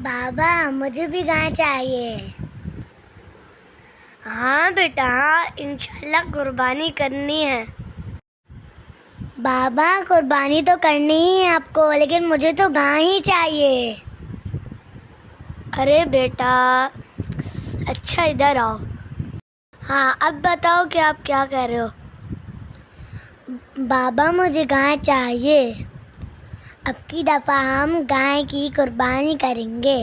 بابا مجھے بھی گائے چاہیے۔ ہاں بیٹا، انشاءاللہ قربانی کرنی ہے۔ بابا قربانی تو کرنی ہی ہے آپ کو، لیکن مجھے تو گائے ہی چاہیے۔ ارے بیٹا، اچھا ادھر آؤ۔ ہاں اب بتاؤ کہ آپ کیا کہہ رہے ہو؟ بابا مجھے گائے چاہیے، اب کی دفعہ ہم گائے کی قربانی کریں گے۔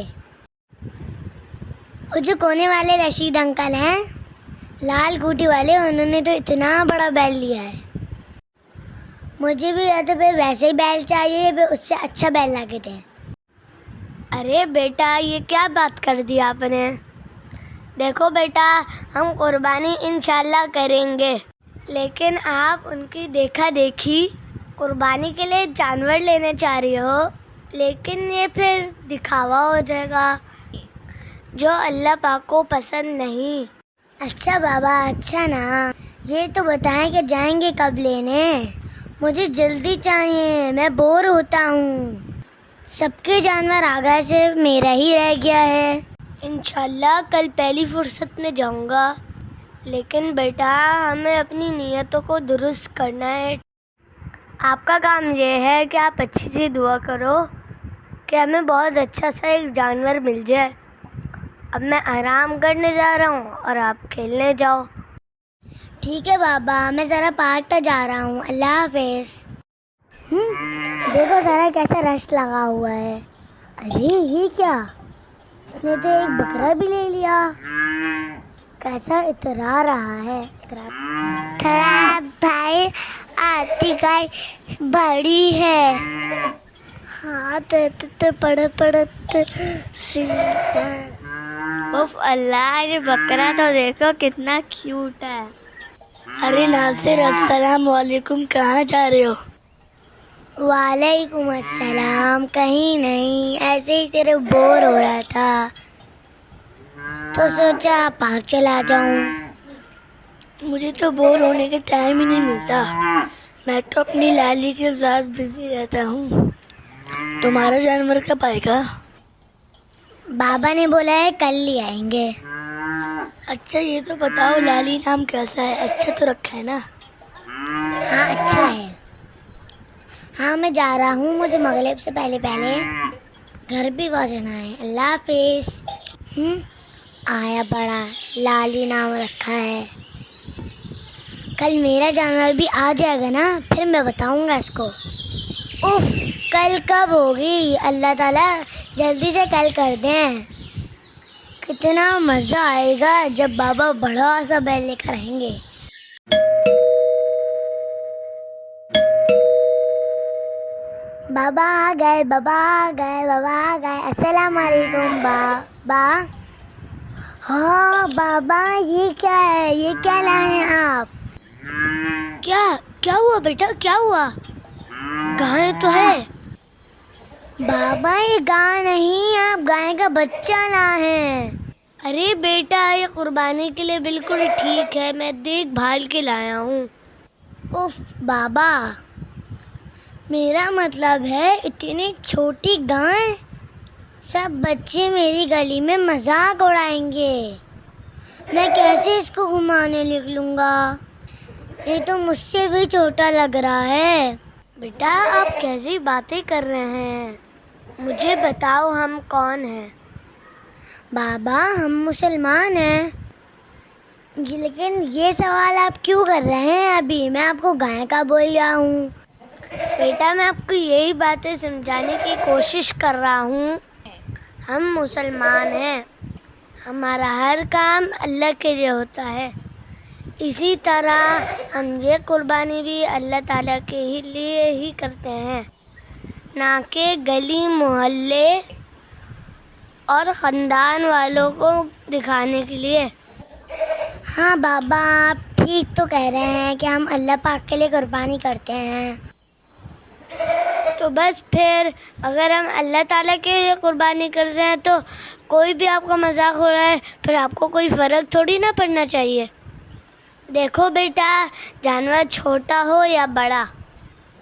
وہ جو کونے والے رشید انکل ہیں، لال کوٹی والے، انہوں نے تو اتنا بڑا بیل لیا ہے۔ مجھے بھی یا تو پھر ویسے ہی بیل چاہیے، پھر اس سے اچھا بیل لا کے دیں۔ ارے بیٹا، یہ کیا بات کر دی آپ نے؟ دیکھو بیٹا، ہم قربانی انشاءاللہ کریں گے، لیکن آپ ان کی دیکھا دیکھی قربانی کے لیے جانور لینے چاہ رہی ہو، لیکن یہ پھر دکھاوا ہو جائے گا جو اللہ پاک کو پسند نہیں۔ اچھا بابا، اچھا نا، یہ تو بتائیں کہ جائیں گے کب لینے؟ مجھے جلدی چاہیے، میں بور ہوتا ہوں۔ سب کے جانور آ گئے، صرف میرا ہی رہ گیا ہے۔ انشاءاللہ کل پہلی فرصت میں جاؤں گا، لیکن بیٹا ہمیں اپنی نیتوں کو درست کرنا ہے۔ آپ کا کام یہ ہے کہ آپ اچھی سی دعا کرو کہ ہمیں بہت اچھا سا ایک جانور مل جائے۔ اب میں آرام کرنے جا رہا ہوں اور آپ کھیلنے جاؤ۔ ٹھیک ہے بابا، میں ذرا پارک تک جا رہا ہوں، اللہ حافظ۔ دیکھو ذرا کیسا رش لگا ہوا ہے۔ ارے یہ کیا، اس نے تو ایک بکرا بھی لے لیا۔ کیسا اترا رہا ہے۔ خراب بھائی، آتی گائے بڑی ہے۔ ہاں پڑت اوف اللہ، یہ بکرا تو دیکھو کتنا کیوٹ ہے۔ ارے ناصر، السلام علیکم، کہاں جا رہے ہو؟ وعلیکم السلام، کہیں نہیں، ایسے ہی صرف بور ہو رہا تھا تو سوچا پارک چلا جاؤں۔ مجھے تو بور ہونے کا ٹائم ہی نہیں ملتا، میں تو اپنی لالی کے ساتھ بزی رہتا ہوں۔ تمہارا جانور کب آئے گا؟ بابا نے بولا ہے کل لے آئیں گے۔ اچھا یہ تو بتاؤ لالی نام کیسا ہے؟ اچھا تو رکھا ہے نا؟ ہاں اچھا ہے۔ ہاں میں جا رہا ہوں، مجھے مغرب سے پہلے گھر بھی پہنچنا ہے، اللہ حافظ۔ آیا بڑا، لالی نام رکھا ہے، کل میرا جانور بھی آ جائے گا نا، پھر میں بتاؤں گا اس کو۔ اوف، کل کب ہوگی؟ اللہ تعالیٰ جلدی سے کل کر دیں۔ کتنا مزہ آئے گا جب بابا بڑا سا بیل لے کر آئیں گے۔ بابا آ گئے، بابا آ گئے، بابا آ گئے، السلام علیکم بابا۔ ہاں بابا، یہ کیا ہے؟ یہ کیا لائے ہیں آپ؟ کیا ہوا بیٹا، کیا ہوا؟ گائے تو ہے۔ بابا یہ گائے نہیں، آپ گائے کا بچہ لائے ہیں۔ ارے بیٹا، یہ قربانی کے لیے بالکل ٹھیک ہے، میں دیکھ بھال کے لایا ہوں۔ اوف بابا، میرا مطلب ہے اتنی چھوٹی گائے، سب بچے میری گلی میں مذاق اڑائیں گے، میں کیسے اس کو گھمانے نکلوں گا؟ یہ تو مجھ سے بھی چھوٹا لگ رہا ہے۔ بیٹا آپ کیسی باتیں کر رہے ہیں؟ مجھے بتاؤ ہم کون ہیں؟ بابا ہم مسلمان ہیں۔ لیکن یہ سوال آپ کیوں کر رہے ہیں؟ ابھی میں آپ کو گائے کا بول رہا ہوں۔ بیٹا میں آپ کو یہی باتیں سمجھانے کی کوشش کر رہا ہوں، ہم مسلمان ہیں، ہمارا ہر کام اللہ کے لیے ہوتا ہے، اسی طرح ہم یہ قربانی بھی اللہ تعالیٰ کے ہی لیے ہی کرتے ہیں، نہ کہ گلی محلے اور خاندان والوں کو دکھانے کے لیے۔ ہاں بابا آپ ٹھیک تو کہہ رہے ہیں کہ ہم اللہ پاک کے لیے قربانی کرتے ہیں، تو بس پھر اگر ہم اللہ تعالیٰ کے لیے قربانی کرتے ہیں تو کوئی بھی آپ کا مذاق ہو رہا ہے، پھر آپ کو کوئی فرق تھوڑی نہ پڑنا چاہیے۔ دیکھو بیٹا، جانور چھوٹا ہو یا بڑا،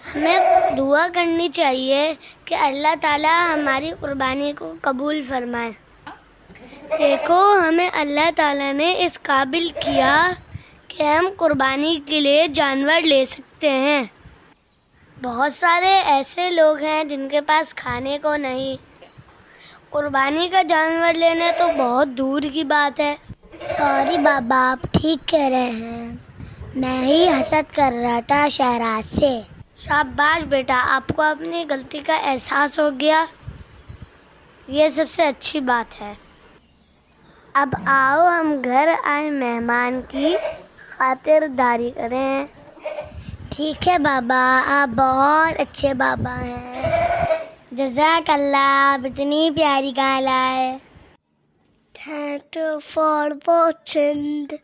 ہمیں دعا کرنی چاہیے کہ اللہ تعالیٰ ہماری قربانی کو قبول فرمائے. دیکھو ہمیں اللہ تعالیٰ نے اس قابل کیا کہ ہم قربانی کے لیے جانور لے سکتے ہیں. بہت سارے ایسے لوگ ہیں جن کے پاس کھانے کو نہیں. قربانی کا جانور لینا تو بہت دور کی بات ہے. سوری بابا، آپ ٹھیک کہہ رہے ہیں، میں ہی حسد کر رہا تھا شہراز سے. شاباش بیٹا، آپ کو اپنی غلطی کا احساس ہو گیا، یہ سب سے اچھی بات ہے. اب آؤ ہم گھر آئے مہمان کی خاطرداری کریں. ٹھیک ہے بابا، آپ بہت اچھے بابا ہیں. جزاک اللہ، آپ اتنی پیاری گائے لائے. Thank you for watching.